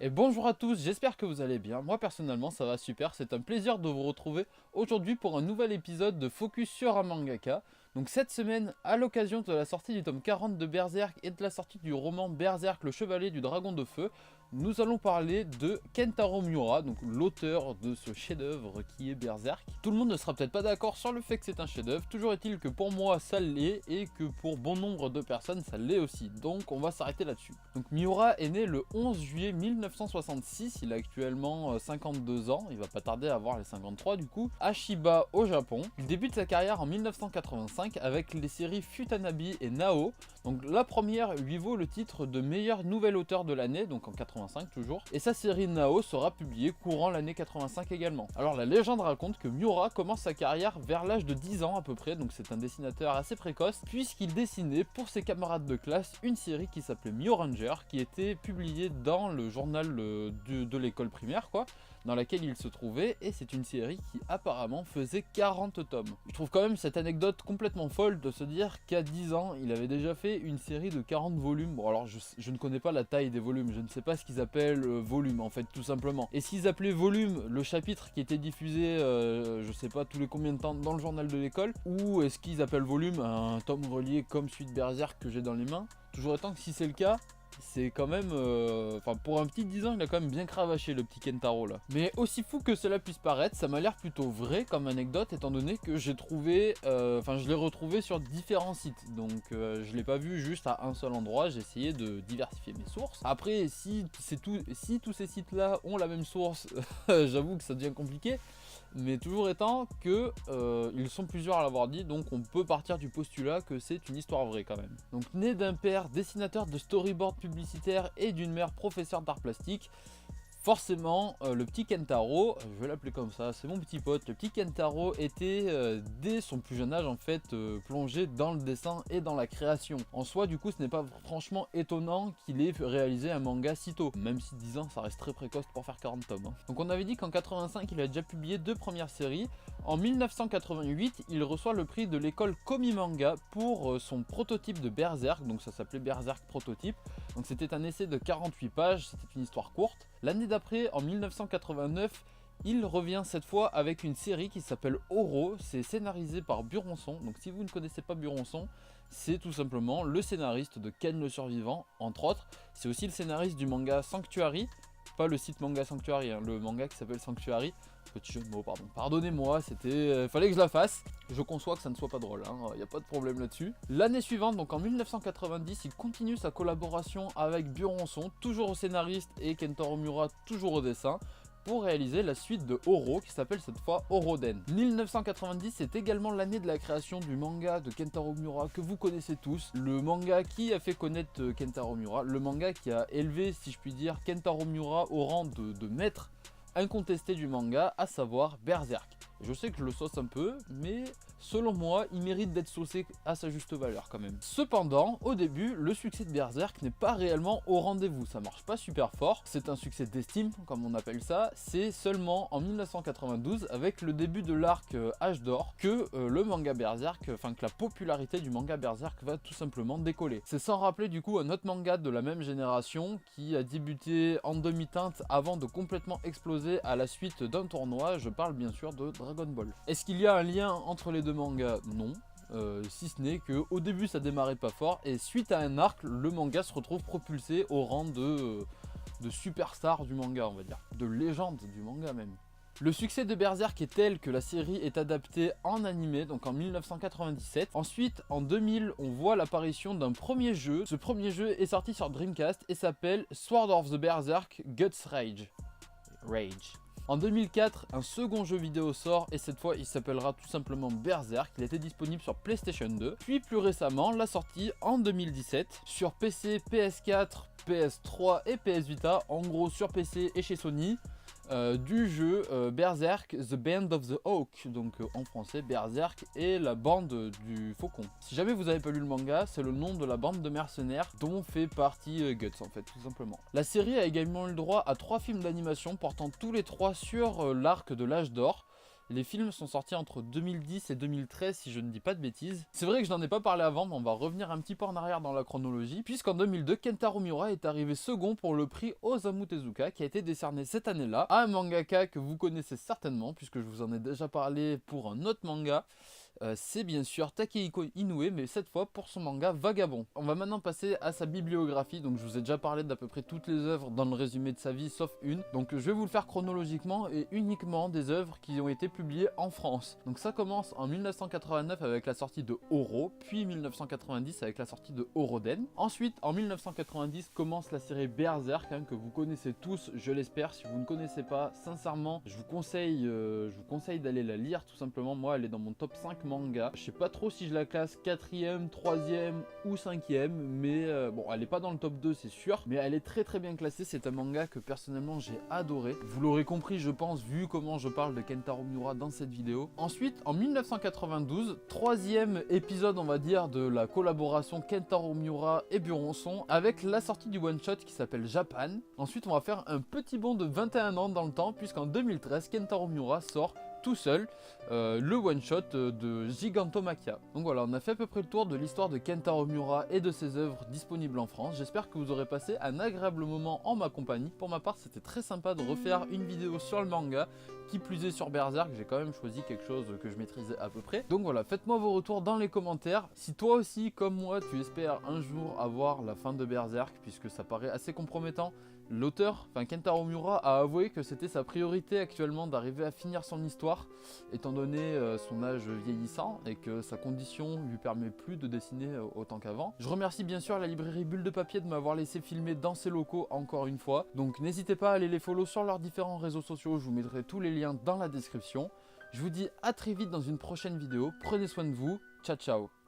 Et bonjour à tous, j'espère que vous allez bien. Moi personnellement ça va super, c'est un plaisir de vous retrouver aujourd'hui pour un nouvel épisode de Focus sur un mangaka. Donc cette semaine, à l'occasion de la sortie du tome 40 de Berserk et de la sortie du roman Berserk, le chevalier du dragon de feu, nous allons parler de Kentaro Miura, donc l'auteur de ce chef-d'œuvre qui est Berserk. Tout le monde ne sera peut-être pas d'accord sur le fait que c'est un chef-d'œuvre, toujours est-il que pour moi ça l'est et que pour bon nombre de personnes ça l'est aussi, donc on va s'arrêter là-dessus. Donc Miura est né le 11 juillet 1966, il a actuellement 52 ans, il va pas tarder à avoir les 53 du coup, à Chiba au Japon. Il débute sa carrière en 1985 avec les séries Futanabi et Nao. Donc la première lui vaut le titre de meilleur nouvel auteur de l'année, donc en 85 toujours, et sa série Nao sera publiée courant l'année 85 également. Alors la légende raconte que Miura commence sa carrière vers l'âge de 10 ans à peu près, donc c'est un dessinateur assez précoce, puisqu'il dessinait pour ses camarades de classe une série qui s'appelait Mioranger, qui était publiée dans le journal de l'école primaire quoi, dans laquelle il se trouvait, et c'est une série qui apparemment faisait 40 tomes. Je trouve quand même cette anecdote complètement folle de se dire qu'à 10 ans, il avait déjà fait une série de 40 volumes. Bon alors je ne connais pas la taille des volumes, je ne sais pas ce qu'ils appellent volume en fait tout simplement. Et s'ils appelaient volume le chapitre qui était diffusé je sais pas tous les combien de temps dans le journal de l'école, ou est-ce qu'ils appellent volume un tome relié comme celui de Berserk que j'ai dans les mains. Toujours étant que si c'est le cas, c'est quand même, enfin pour un petit 10 ans, il a quand même bien cravaché le petit Kentaro là. Mais aussi fou que cela puisse paraître, ça m'a l'air plutôt vrai comme anecdote, étant donné que j'ai trouvé, enfin je l'ai retrouvé sur différents sites. Donc je l'ai pas vu juste à un seul endroit, j'ai essayé de diversifier mes sources. Après si tous ces sites là ont la même source, j'avoue que ça devient compliqué. Mais toujours étant que ils sont plusieurs à l'avoir dit, donc on peut partir du postulat que c'est une histoire vraie quand même. Donc né d'un père dessinateur de storyboard publicitaire et d'une mère professeure d'art plastique, forcément, le petit Kentaro, je vais l'appeler comme ça, c'est mon petit pote, le petit Kentaro était dès son plus jeune âge en fait plongé dans le dessin et dans la création. En soi du coup ce n'est pas franchement étonnant qu'il ait réalisé un manga si tôt, même si 10 ans ça reste très précoce pour faire 40 tomes. Hein. Donc on avait dit qu'en 85 il a déjà publié 2 premières séries. En 1988 il reçoit le prix de l'école Komi Manga pour son prototype de Berserk, donc ça s'appelait Berserk Prototype. Donc c'était un essai de 48 pages, c'était une histoire courte. L'année d'après, en 1989, il revient cette fois avec une série qui s'appelle Oro, c'est scénarisé par Buronson. Donc si vous ne connaissez pas Buronson, c'est tout simplement le scénariste de Ken le Survivant, entre autres. C'est aussi le scénariste du manga Sanctuary, pas le site Manga Sanctuary, hein, le manga qui s'appelle Sanctuary. Petit jeu de mots, pardon. Pardonnez-moi, c'était... fallait que je la fasse. Je conçois que ça ne soit pas drôle, hein, y a pas de problème là-dessus. L'année suivante, donc en 1990, il continue sa collaboration avec Buronson, toujours au scénariste, et Kentaro Miura, toujours au dessin, pour réaliser la suite de Oro, qui s'appelle cette fois Oroden. 1990, c'est également l'année de la création du manga de Kentaro Miura que vous connaissez tous, le manga qui a fait connaître Kentaro Miura, le manga qui a élevé, si je puis dire, Kentaro Miura au rang de maître incontesté du manga, à savoir Berserk. Je sais que je le sauce un peu, mais selon moi, il mérite d'être saucé à sa juste valeur quand même. Cependant, au début, le succès de Berserk n'est pas réellement au rendez-vous, ça marche pas super fort, c'est un succès d'estime, comme on appelle ça, c'est seulement en 1992, avec le début de l'arc Âge d'Or, que le manga Berserk, enfin que la popularité du manga Berserk va tout simplement décoller. C'est sans rappeler du coup un autre manga de la même génération, qui a débuté en demi-teinte avant de complètement exploser à la suite d'un tournoi, je parle bien sûr de Dragon Ball. Est-ce qu'il y a un lien entre les deux mangas? Non. Si ce n'est qu'au début ça démarrait pas fort et suite à un arc, le manga se retrouve propulsé au rang de superstar du manga, on va dire. De légende du manga même. Le succès de Berserk est tel que la série est adaptée en animé, donc en 1997. Ensuite, en 2000, on voit l'apparition d'un premier jeu. Ce premier jeu est sorti sur Dreamcast et s'appelle Sword of the Berserk Guts Rage. En 2004, un second jeu vidéo sort et cette fois il s'appellera tout simplement Berserk. Il était disponible sur PlayStation 2. Puis plus récemment, la sortie en 2017 sur PC, PS4, PS3 et PS Vita, en gros sur PC et chez Sony, du jeu Berserk The Band of the Hawk, donc en français Berserk et la bande du faucon. Si jamais vous n'avez pas lu le manga, c'est le nom de la bande de mercenaires dont fait partie Guts en fait, tout simplement. La série a également eu le droit à 3 films d'animation portant tous les 3 sur l'arc de l'âge d'or. Les films sont sortis entre 2010 et 2013 si je ne dis pas de bêtises. C'est vrai que je n'en ai pas parlé avant, mais on va revenir un petit peu en arrière dans la chronologie, puisqu'en 2002, Kentaro Miura est arrivé second pour le prix Osamu Tezuka, qui a été décerné cette année-là à un mangaka que vous connaissez certainement, puisque je vous en ai déjà parlé pour un autre manga. C'est bien sûr Takehiko Inoue, mais cette fois pour son manga Vagabond. On va maintenant passer à sa bibliographie, donc je vous ai déjà parlé d'à peu près toutes les œuvres dans le résumé de sa vie, sauf une. Donc je vais vous le faire chronologiquement et uniquement des œuvres qui ont été publiées en France. Donc ça commence en 1989 avec la sortie de Oro, puis 1990 avec la sortie de Oroden. Ensuite, en 1990 commence la série Berserk, que vous connaissez tous, je l'espère. Si vous ne connaissez pas, sincèrement, je vous conseille d'aller la lire tout simplement. Moi, elle est dans mon top 5 manga. Je sais pas trop si je la classe 4ème, 3ème ou 5ème, mais bon, elle est pas dans le top 2, c'est sûr, mais elle est très très bien classée. C'est un manga que personnellement j'ai adoré. Vous l'aurez compris, je pense, vu comment je parle de Kentaro Miura dans cette vidéo. Ensuite, en 1992, troisième épisode, on va dire, de la collaboration Kentaro Miura et Buronson, avec la sortie du one-shot qui s'appelle Japan. Ensuite, on va faire un petit bond de 21 ans dans le temps, puisqu'en 2013, Kentaro Miura sort tout seul le one-shot de Gigantomachia. Donc voilà, on a fait à peu près le tour de l'histoire de Kentaro Miura et de ses œuvres disponibles en France. J'espère que vous aurez passé un agréable moment en ma compagnie. Pour ma part, c'était très sympa de refaire une vidéo sur le manga, qui plus est sur Berserk. J'ai quand même choisi quelque chose que je maîtrisais à peu près. Donc voilà, faites-moi vos retours dans les commentaires. Si toi aussi, comme moi, tu espères un jour avoir la fin de Berserk, puisque ça paraît assez compromettant, l'auteur, Kentaro Miura, a avoué que c'était sa priorité actuellement d'arriver à finir son histoire, étant donné son âge vieillissant et que sa condition lui permet plus de dessiner autant qu'avant. Je remercie bien sûr la librairie Bulle de Papier de m'avoir laissé filmer dans ses locaux encore une fois. Donc n'hésitez pas à aller les follow sur leurs différents réseaux sociaux, je vous mettrai tous les liens dans la description. Je vous dis à très vite dans une prochaine vidéo, prenez soin de vous, ciao ciao.